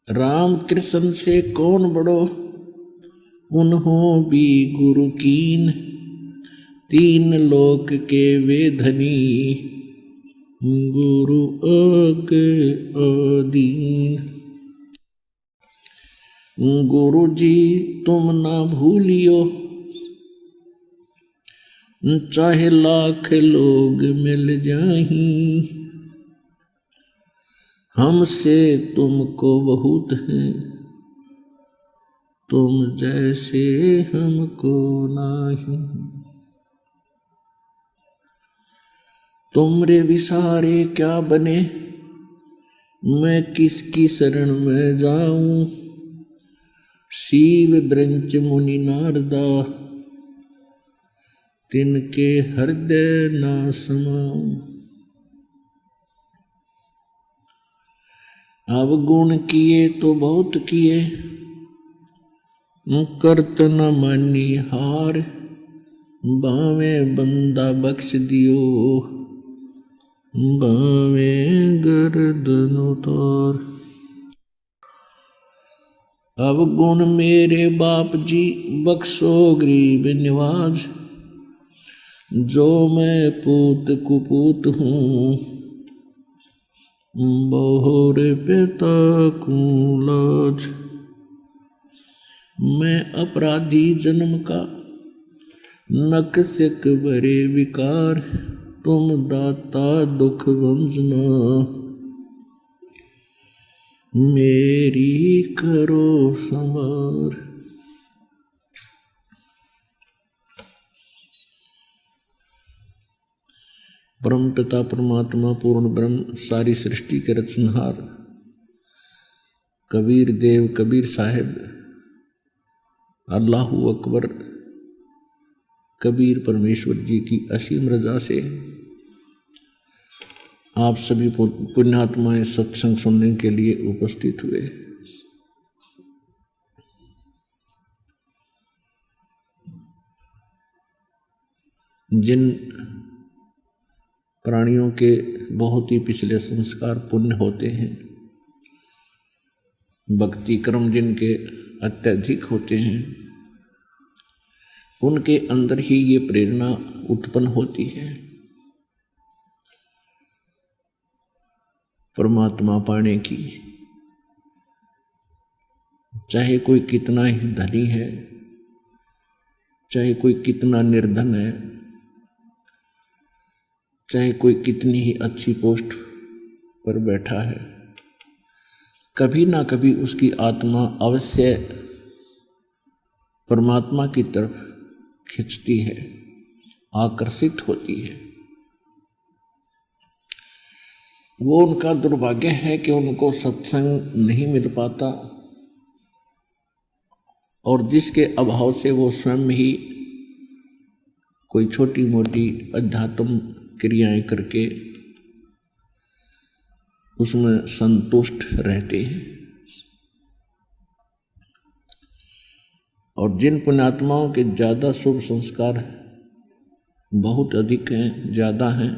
राम कृष्ण से कौन बड़ो, उन्हों भी गुरु कीन, तीन लोक के वे धनी, गुरु आगे अधीन। गुरु जी तुम ना भूलियो, चाहे लाख लोग मिल जाहीं, हमसे तुमको बहुत है, तुम जैसे हमको नाही। तुमरे विसारे क्या बने, मैं किसकी शरण में जाऊं, शिव ब्रंच मुनि नारदा, तिनके हृदय ना समाऊं। अब गुण किए तो बहुत किए, करत न मानी हार, बावे बंदा बख्श दियो, बावे गर्दन उतार। अब गुण मेरे बाप जी बख्शो गरीब निवाज, जो मैं पूत कुपूत हूँ, बहुर पिता को लाज। मैं अपराधी जन्म का, नक्सिक भरे विकार, तुम दाता दुख भंजना, मेरी करो संवार। परम पिता परमात्मा पूर्ण ब्रह्म, सारी सृष्टि के रचनहार कबीर देव कबीर साहिब, अल्लाहु अकबर कबीर परमेश्वर जी की असीम रजा से आप सभी पुण्यात्माएं सत्संग सुनने के लिए उपस्थित हुए। जिन प्राणियों के बहुत ही पिछले संस्कार पुण्य होते हैं, भक्ति कर्म जिनके अत्यधिक होते हैं, उनके अंदर ही ये प्रेरणा उत्पन्न होती है परमात्मा पाने की। चाहे कोई कितना ही धनी है, चाहे कोई कितना निर्धन है, चाहे कोई कितनी ही अच्छी पोस्ट पर बैठा है, कभी ना कभी उसकी आत्मा अवश्य परमात्मा की तरफ खिंचती है, आकर्षित होती है। वो उनका दुर्भाग्य है कि उनको सत्संग नहीं मिल पाता, और जिसके अभाव से वो स्वयं ही कोई छोटी मोटी अध्यात्म क्रियाएं करके उसमें संतुष्ट रहते हैं। और जिन पुण्यात्माओं के ज़्यादा शुभ संस्कार बहुत अधिक हैं, ज़्यादा हैं,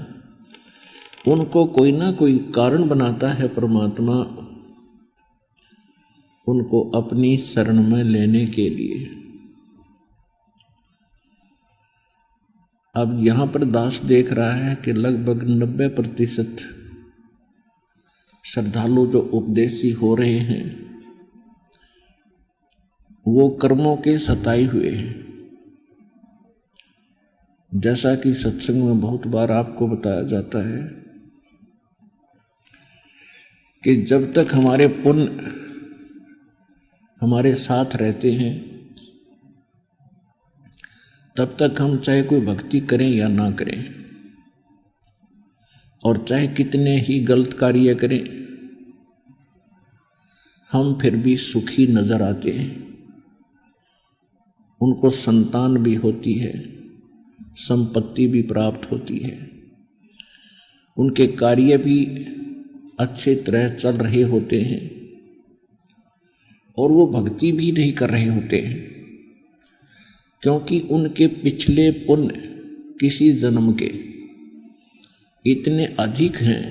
उनको कोई ना कोई कारण बनाता है परमात्मा उनको अपनी शरण में लेने के लिए। अब यहाँ पर दास देख रहा है कि लगभग 90% श्रद्धालु जो उपदेशी हो रहे हैं वो कर्मों के सताए हुए हैं। जैसा कि सत्संग में बहुत बार आपको बताया जाता है कि जब तक हमारे पुण्य हमारे साथ रहते हैं तब तक हम चाहे कोई भक्ति करें या ना करें, और चाहे कितने ही गलत कार्य करें, हम फिर भी सुखी नजर आते हैं। उनको संतान भी होती है, संपत्ति भी प्राप्त होती है, उनके कार्य भी अच्छे तरह चल रहे होते हैं, और वो भक्ति भी नहीं कर रहे होते हैं, क्योंकि उनके पिछले पुण्य किसी जन्म के इतने अधिक हैं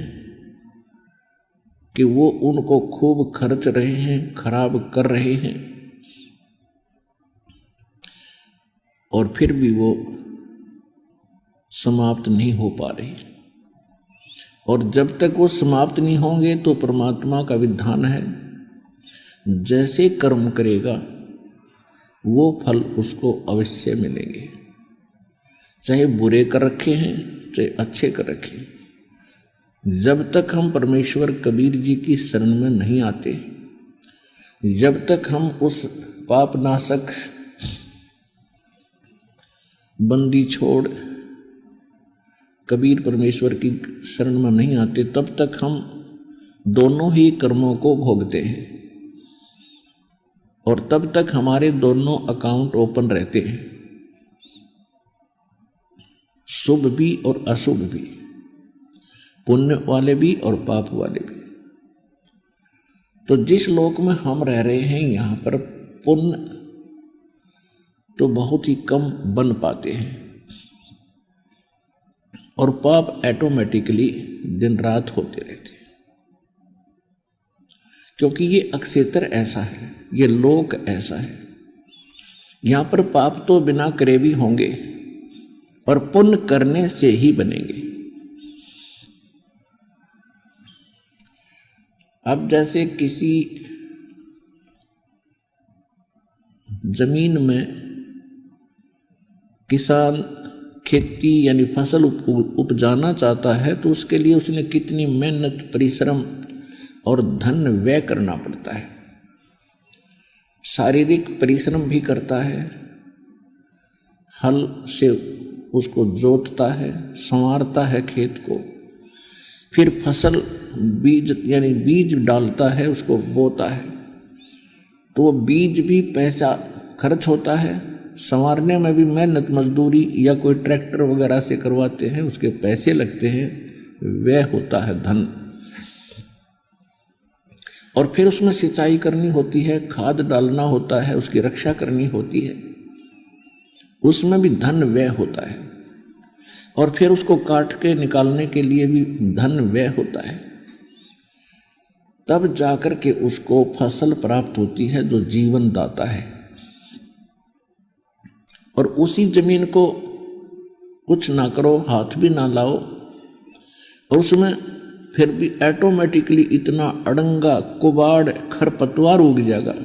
कि वो उनको खूब खर्च रहे हैं, खराब कर रहे हैं, और फिर भी वो समाप्त नहीं हो पा रहे। और जब तक वो समाप्त नहीं होंगे तो परमात्मा का विधान है, जैसे कर्म करेगा वो फल उसको अवश्य मिलेंगे, चाहे बुरे कर रखे हैं चाहे अच्छे कर रखे हैं। जब तक हम परमेश्वर कबीर जी की शरण में नहीं आते, जब तक हम उस पाप नाशक बंदी छोड़ कबीर परमेश्वर की शरण में नहीं आते, तब तक हम दोनों ही कर्मों को भोगते हैं, और तब तक हमारे दोनों अकाउंट ओपन रहते हैं, शुभ भी और अशुभ भी, पुण्य वाले भी और पाप वाले भी। तो जिस लोक में हम रह रहे हैं यहाँ पर पुण्य तो बहुत ही कम बन पाते हैं, और पाप ऑटोमेटिकली दिन रात होते रहते हैं, क्योंकि ये अक्षेत्र ऐसा है, ये लोक ऐसा है। यहाँ पर पाप तो बिना करे भी होंगे और पुण्य करने से ही बनेंगे। अब जैसे किसी जमीन में किसान खेती यानी फसल उपजाना चाहता है, तो उसके लिए उसने कितनी मेहनत, परिश्रम और धन व्यय करना पड़ता है। शारीरिक परिश्रम भी करता है, हल से उसको जोतता है, संवारता है खेत को, फिर फसल बीज यानी बीज डालता है, उसको बोता है, तो वो बीज भी पैसा खर्च होता है, संवारने में भी मेहनत मजदूरी या कोई ट्रैक्टर वगैरह से करवाते हैं, उसके पैसे लगते हैं, व्यय होता है धन, और फिर उसमें सिंचाई करनी होती है, खाद डालना होता है, उसकी रक्षा करनी होती है, उसमें भी धन व्यय होता है, और फिर उसको काट के निकालने के लिए भी धन व्यय होता है। तब जाकर के उसको फसल प्राप्त होती है जो जीवन दाता है। और उसी जमीन को कुछ ना करो, हाथ भी ना लाओ, और उसमें फिर भी ऑटोमेटिकली इतना अड़ंगा कुबाड़ खरपतवार उग जाएगा,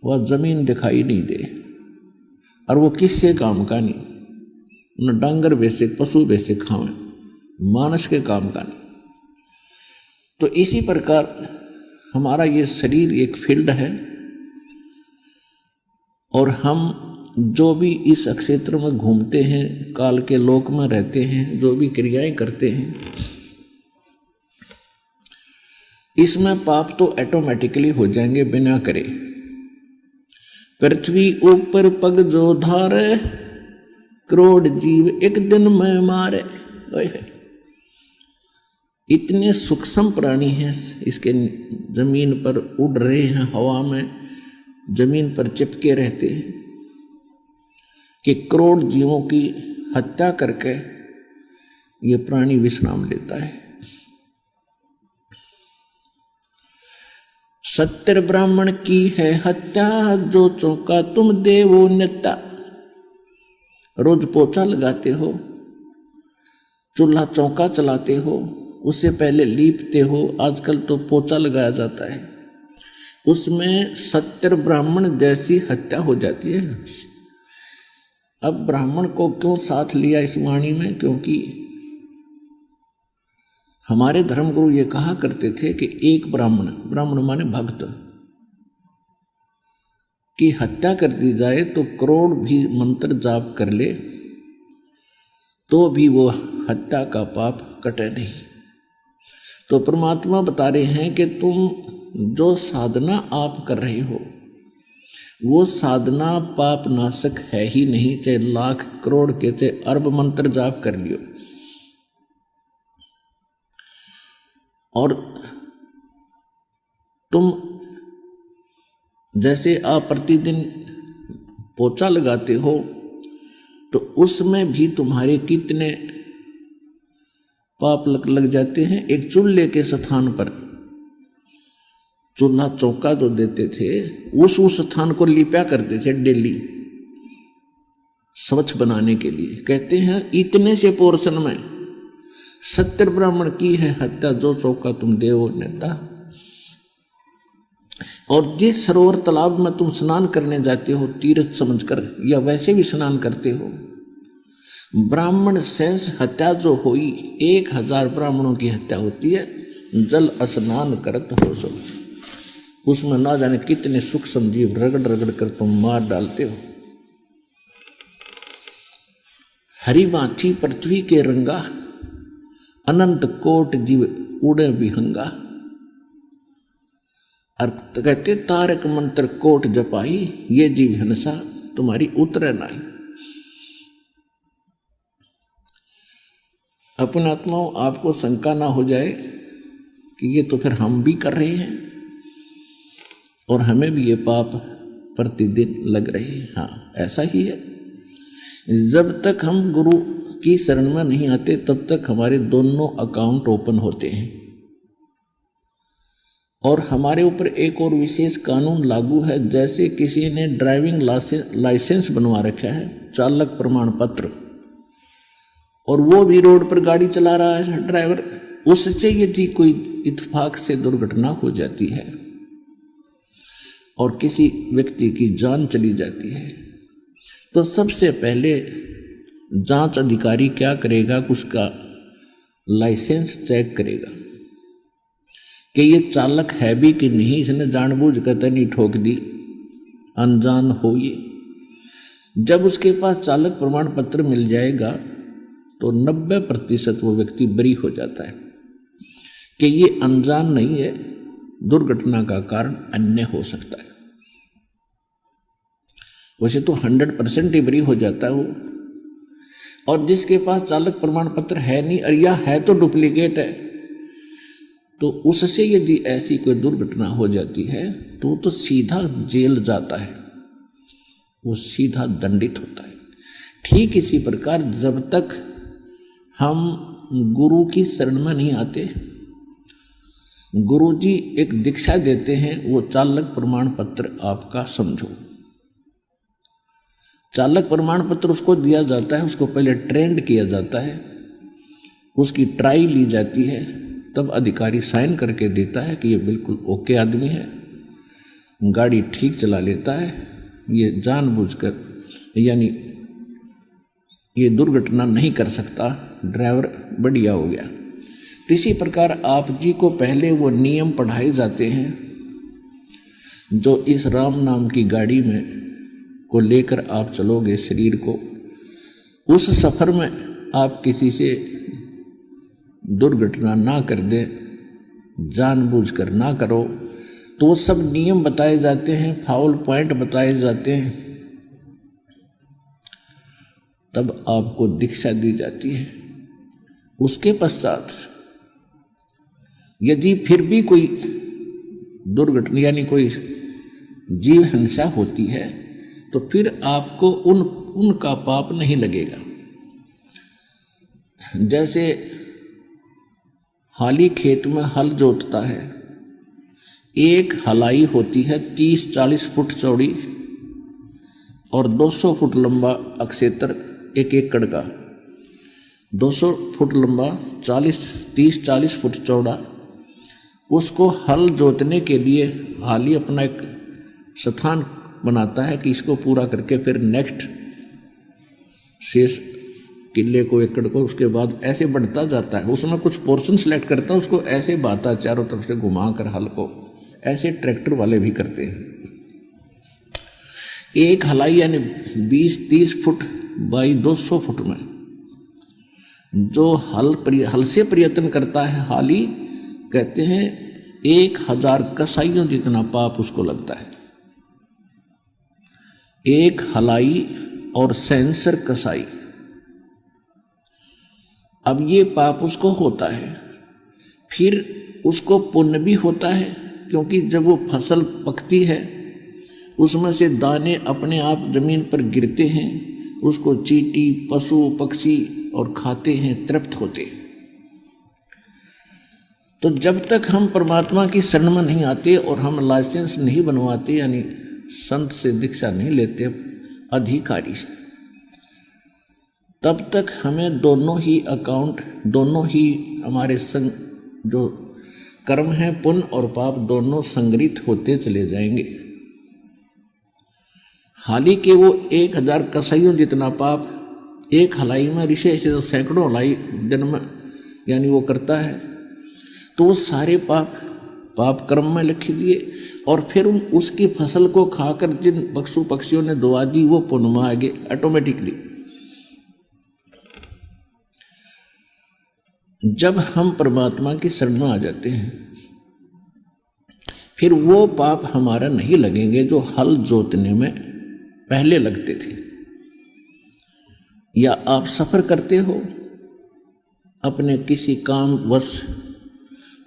वह जमीन दिखाई नहीं दे, और वो किससे काम का नहीं, न डांगर वैसे पशु वैसे खावे, मानस के काम का नहीं। तो इसी प्रकार हमारा ये शरीर एक फील्ड है, और हम जो भी इस क्षेत्र में घूमते हैं, काल के लोक में रहते हैं, जो भी क्रियाएं करते हैं, इसमें पाप तो ऑटोमेटिकली हो जाएंगे बिना करे। पृथ्वी ऊपर पग जो धारे, करोड़ जीव एक दिन में मारे। इतने सूक्ष्म प्राणी हैं, इसके जमीन पर उड़ रहे हैं, हवा में जमीन पर चिपके रहते हैं, कि करोड़ जीवों की हत्या करके ये प्राणी विश्राम लेता है। 70 ब्राह्मण की है हत्या, जो चौका तुम देवो नेता। रोज पोछा लगाते हो, चूल्हा चौका चलाते हो, उससे पहले लीपते हो, आजकल तो पोछा लगाया जाता है, उसमें 70 ब्राह्मण जैसी हत्या हो जाती है। अब ब्राह्मण को क्यों साथ लिया इस वाणी में? क्योंकि हमारे धर्मगुरु ये कहा करते थे कि एक ब्राह्मण माने भक्त की हत्या कर दी जाए तो करोड़ भी मंत्र जाप कर ले तो भी वो हत्या का पाप कटे नहीं। तो परमात्मा बता रहे हैं कि तुम जो साधना आप कर रहे हो वो साधना पाप नाशक है ही नहीं, चाहे लाख करोड़ के चाहे अरब मंत्र जाप कर लियो। और तुम जैसे आप प्रतिदिन पोछा लगाते हो तो उसमें भी तुम्हारे कितने पाप लग जाते हैं। एक चूल्हे के स्थान पर चूल्हा चौका जो देते थे उस स्थान को लिपा करते थे डेली स्वच्छ बनाने के लिए। कहते हैं इतने से पोर्शन में 70 ब्राह्मण की है हत्या, जो चौका तुम देव नेता। और जिस सरोवर तालाब में तुम स्नान करने जाते हो तीर्थ समझकर या वैसे भी स्नान करते हो, ब्राह्मण शेष हत्या जो हुई 1000 ब्राह्मणों की हत्या होती है, जल स्नान करत हो सो। उसमें ना जाने कितने सूक्ष्म जीव रगड़ रगड़ कर तुम मार डालते हो। हरि बाथी पृथ्वी के रंगा, अनंत कोट जीव उड़े विहंगा। और कहते तारक मंत्र कोट जपाई, ये जीव हंसा तुम्हारी उतरे नहीं। अपने आत्माओं आपको शंका ना हो जाए कि ये तो फिर हम भी कर रहे हैं और हमें भी ये पाप प्रतिदिन लग रहे हैं। हाँ, ऐसा ही है। जब तक हम गुरु की शरण में नहीं आते तब तक हमारे दोनों अकाउंट ओपन होते हैं। और हमारे ऊपर एक और विशेष कानून लागू है। जैसे किसी ने ड्राइविंग लाइसेंस बनवा रखा है, चालक प्रमाण पत्र, और वो भी रोड पर गाड़ी चला रहा है ड्राइवर, उससे यदि कोई इत्तेफाक से दुर्घटना हो जाती है और किसी व्यक्ति की जान चली जाती है, तो सबसे पहले जांच अधिकारी क्या करेगा, उसका लाइसेंस चेक करेगा कि ये चालक है भी कि नहीं, इसने जानबूझकर तो नहीं ठोक दी, अनजान हो ये। जब उसके पास चालक प्रमाण पत्र मिल जाएगा तो 90% वो व्यक्ति बरी हो जाता है कि ये अनजान नहीं है, दुर्घटना का कारण अन्य हो सकता है। वैसे तो 100% ही बरी हो जाता है वो। और जिसके पास चालक प्रमाण पत्र है नहीं और या है तो डुप्लीकेट है, तो उससे यदि ऐसी कोई दुर्घटना हो जाती है तो सीधा जेल जाता है, वो सीधा दंडित होता है। ठीक इसी प्रकार जब तक हम गुरु की शरण में नहीं आते, गुरु जी एक दीक्षा देते हैं, वो चालक प्रमाण पत्र आपका समझो। चालक प्रमाण पत्र उसको दिया जाता है, उसको पहले ट्रेंड किया जाता है, उसकी ट्राई ली जाती है, तब अधिकारी साइन करके देता है कि ये बिल्कुल ओके आदमी है, गाड़ी ठीक चला लेता है, ये जानबूझकर यानी ये दुर्घटना नहीं कर सकता, ड्राइवर बढ़िया हो गया। तो इसी प्रकार आप जी को पहले वो नियम पढ़ाए जाते हैं जो इस राम नाम की गाड़ी में को लेकर आप चलोगे शरीर को। उस सफर में आप किसी से दुर्घटना ना कर दे, जानबूझकर ना करो, तो वो सब नियम बताए जाते हैं, फाउल पॉइंट बताए जाते हैं, तब आपको दीक्षा दी जाती है। उसके पश्चात यदि फिर भी कोई दुर्घटना यानी कोई जीव हिंसा होती है तो फिर आपको उनका पाप नहीं लगेगा। जैसे हाली खेत में हल जोतता है, एक हलाई होती है 30-40 फुट चौड़ी और 200 फुट लंबा अक्षेत्र, एक एकड़ का 200 फुट लंबा 30-40 फुट चौड़ा। उसको हल जोतने के लिए हाली अपना एक स्थान बनाता है कि इसको पूरा करके फिर नेक्स्ट शेष किले को, एकड़ को, उसके बाद ऐसे बढ़ता जाता है। उसमें कुछ पोर्शन सेलेक्ट करता है, उसको ऐसे बाता चारों तरफ से घुमा कर हल को, ऐसे ट्रैक्टर वाले भी करते हैं। एक हलाई यानी 20-30 फुट बाई 200 फुट में जो हल से प्रयत्न करता है हाली, कहते हैं 1000 कसाइयों जितना पाप उसको लगता है। एक हलाई और सेंसर कसाई, अब ये पाप उसको होता है। फिर उसको पुण्य भी होता है, क्योंकि जब वो फसल पकती है उसमें से दाने अपने आप जमीन पर गिरते हैं, उसको चींटी, पशु, पक्षी और खाते हैं, तृप्त होते हैं। तो जब तक हम परमात्मा की शरण में नहीं आते और हम लाइसेंस नहीं बनवाते, यानी संत से दीक्षा नहीं लेते अधिकारी से, तब तक हमें दोनों ही अकाउंट, दोनों ही हमारे संग जो कर्म हैं, पुण्य और पाप, दोनों संग्रहित होते चले जाएंगे। हालांकि वो 1000 कसाइयों जितना पाप एक हलाई में ऋषि से तो सैकड़ों हलाई दिन में यानी वो करता है, तो वो सारे पाप कर्म में लिख दिए और फिर उसकी फसल को खाकर जिन पशु पक्षियों ने दुआ दी वो पुण्य में आ गए ऑटोमेटिकली। जब हम परमात्मा की शरण में आ जाते हैं फिर वो पाप हमारा नहीं लगेंगे जो हल जोतने में पहले लगते थे। या आप सफर करते हो अपने किसी काम वश,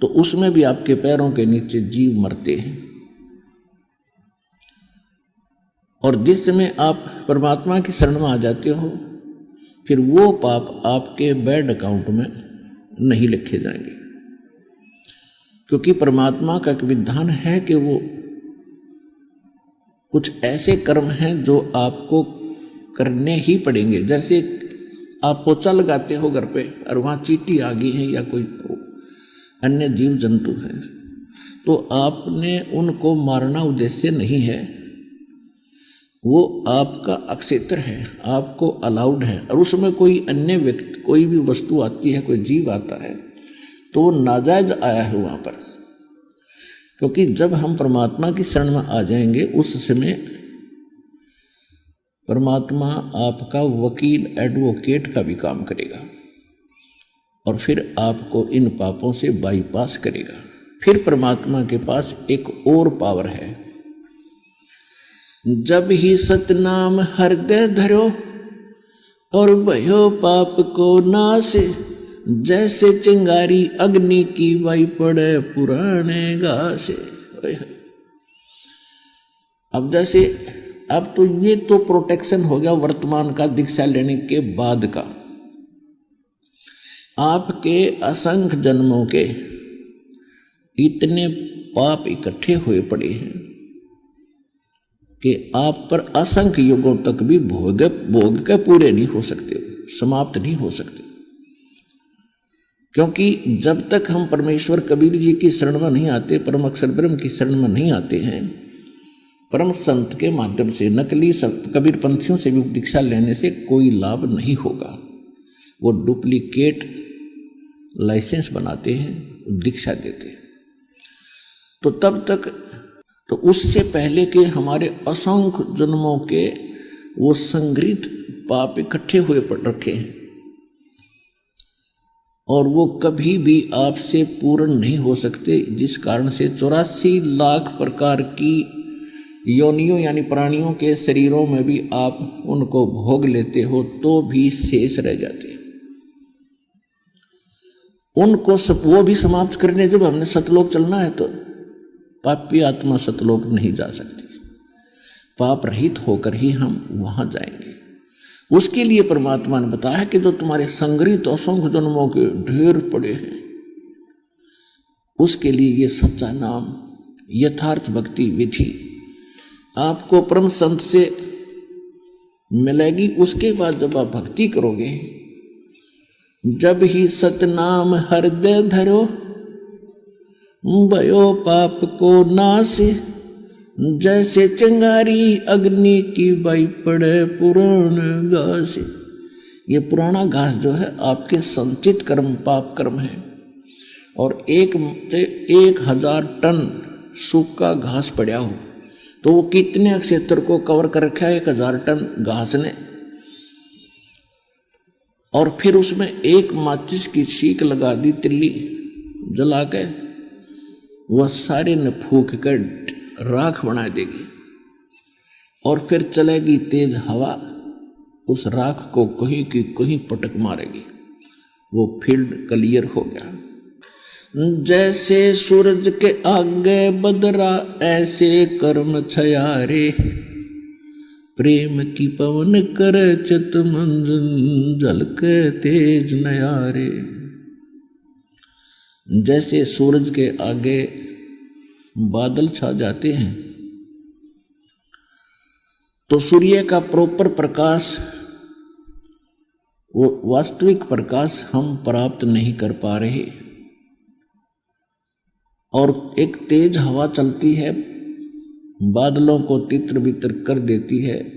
तो उसमें भी आपके पैरों के नीचे जीव मरते हैं, और जिस समय आप परमात्मा की शरण में आ जाते हो फिर वो पाप आपके बैड अकाउंट में नहीं लिखे जाएंगे, क्योंकि परमात्मा का एक विधान है कि वो कुछ ऐसे कर्म हैं जो आपको करने ही पड़ेंगे। जैसे आप पोछा लगाते हो घर पे और वहाँ चींटी आ गई है या कोई अन्य जीव जंतु है, तो आपने उनको मारना उद्देश्य नहीं है, वो आपका अक्षेत्र है, आपको अलाउड है। और उसमें कोई अन्य व्यक्ति, कोई भी वस्तु आती है, कोई जीव आता है, तो वो नाजायज आया है वहाँ पर। क्योंकि जब हम परमात्मा की शरण में आ जाएंगे उस समय परमात्मा आपका वकील, एडवोकेट का भी काम करेगा और फिर आपको इन पापों से बाईपास करेगा। फिर परमात्मा के पास एक और पावर है, जब ही सतनाम हृदय धरो और भयो पाप को नाश, जैसे चिंगारी अग्नि की वाई पड़े पुराने घासे। अब जैसे अब तो ये तो प्रोटेक्शन हो गया वर्तमान का, दीक्षा लेने के बाद का। आपके असंख्य जन्मों के इतने पाप इकट्ठे हुए पड़े हैं कि आप पर असंख्य युगों तक भी भोग के पूरे नहीं हो सकते, समाप्त नहीं हो सकते। क्योंकि जब तक हम परमेश्वर कबीर जी की शरण में नहीं आते, परम अक्षर ब्रह्म की शरण में नहीं आते हैं, परम संत के माध्यम से, नकली कबीर पंथियों से भी दीक्षा लेने से कोई लाभ नहीं होगा। वो डुप्लीकेट लाइसेंस बनाते हैं, दीक्षा देते हैं। तो तब तक, तो उससे पहले के हमारे असंख्य जन्मों के वो संग्रहित पाप इकट्ठे हुए पड़ रखे हैं और वो कभी भी आपसे पूर्ण नहीं हो सकते, जिस कारण से 84 लाख प्रकार की योनियों यानी प्राणियों के शरीरों में भी आप उनको भोग लेते हो तो भी शेष रह जाते हैं। उनको वो भी समाप्त करने जब हमने सतलोक चलना है तो पापी आत्मा सतलोक नहीं जा सकती, पाप रहित होकर ही हम वहां जाएंगे। उसके लिए परमात्मा ने बताया कि जो तुम्हारे संग्रहित असंख्य जन्मों के ढेर पड़े हैं, उसके लिए ये सच्चा नाम, यथार्थ भक्ति विधि आपको परम संत से मिलेगी। उसके बाद जब आप भक्ति करोगे, जब ही सतनाम हृदय धरो भयो पाप को नाश, जैसे चिंगारी अग्नि की बाई पड़े पुराने घास। ये पुराना घास जो है आपके संचित कर्म, पाप कर्म है, और 1000 टन सूखा घास पड़ा हो तो वो कितने क्षेत्र को कवर कर रखा है 1000 टन घास ने। और फिर उसमें एक माचिस की सीख लगा दी, तिल्ली जला के, वह सारे ने फूक कर राख बना देगी और फिर चलेगी तेज हवा, उस राख को कहीं की कहीं पटक मारेगी, वो फील्ड क्लियर हो गया। जैसे सूरज के आगे बदरा ऐसे कर्म छयारे, प्रेम की पवन कर चित मंजन झलके तेज नयारे। जैसे सूरज के आगे बादल छा जाते हैं, तो सूर्य का प्रॉपर प्रकाश, वो वास्तविक प्रकाश हम प्राप्त नहीं कर पा रहे। और एक तेज हवा चलती है, बादलों को तितर बितर कर देती है,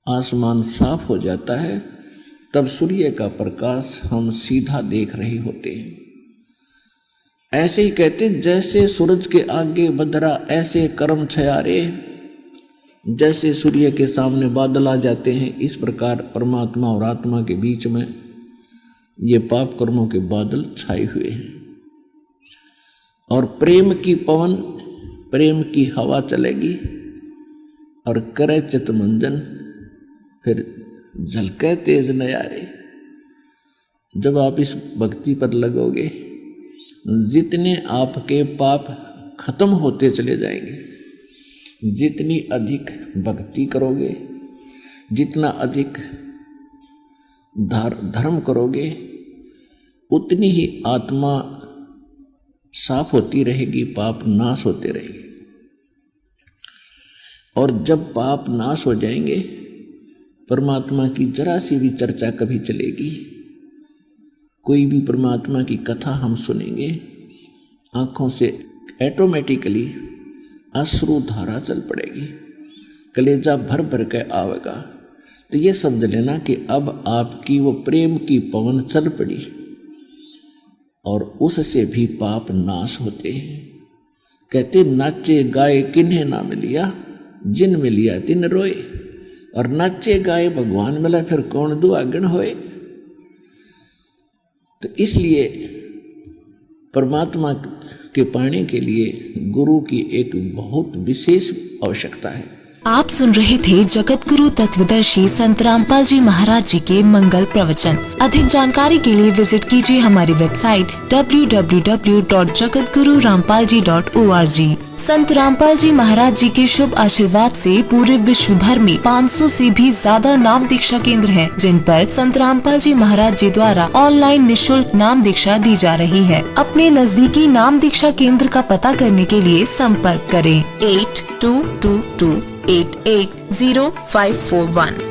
आसमान साफ हो जाता है, तब सूर्य का प्रकाश हम सीधा देख रहे होते हैं। ऐसे ही कहते, जैसे सूरज के आगे बदरा ऐसे कर्म छयारे, जैसे सूर्य के सामने बादल आ जाते हैं, इस प्रकार परमात्मा और आत्मा के बीच में ये पाप कर्मों के बादल छाए हुए हैं। और प्रेम की पवन, प्रेम की हवा चलेगी और करे चितमंजन, फिर झलके तेज नयारे। जब आप इस भक्ति पर लगोगे, जितने आपके पाप खत्म होते चले जाएंगे, जितनी अधिक भक्ति करोगे, जितना अधिक धर्म करोगे, उतनी ही आत्मा साफ होती रहेगी, पाप नाश होते रहेंगे। और जब पाप नाश हो जाएंगे, परमात्मा की जरा सी भी चर्चा कभी चलेगी, कोई भी परमात्मा की कथा हम सुनेंगे, आंखों से ऑटोमेटिकली अश्रु धारा चल पड़ेगी, कलेजा भर भर के आवेगा। तो ये समझ लेना कि अब आपकी वो प्रेम की पवन चल पड़ी और उससे भी पाप नाश होते हैं। कहते, नाचे गाए किन्हें ना मिलिया, जिन मिलिया तिन रोए। और नाचे गाए भगवान मिला, फिर कौन दुआगन होए। तो इसलिए परमात्मा के पाने के लिए गुरु की एक बहुत विशेष आवश्यकता है। आप सुन रहे थे जगत गुरु तत्वदर्शी संत रामपाल जी महाराज जी के मंगल प्रवचन। अधिक जानकारी के लिए विजिट कीजिए हमारी वेबसाइट www.jagatgururampalji.org। संत रामपाल जी महाराज जी के शुभ आशीर्वाद से पूरे विश्व भर में 500 से भी ज्यादा नाम दीक्षा केंद्र हैं, जिन पर संत रामपाल जी महाराज जी द्वारा ऑनलाइन निःशुल्क नाम दीक्षा दी जा रही है। अपने नजदीकी नाम दीक्षा केंद्र का पता करने के लिए संपर्क करें 8222880541।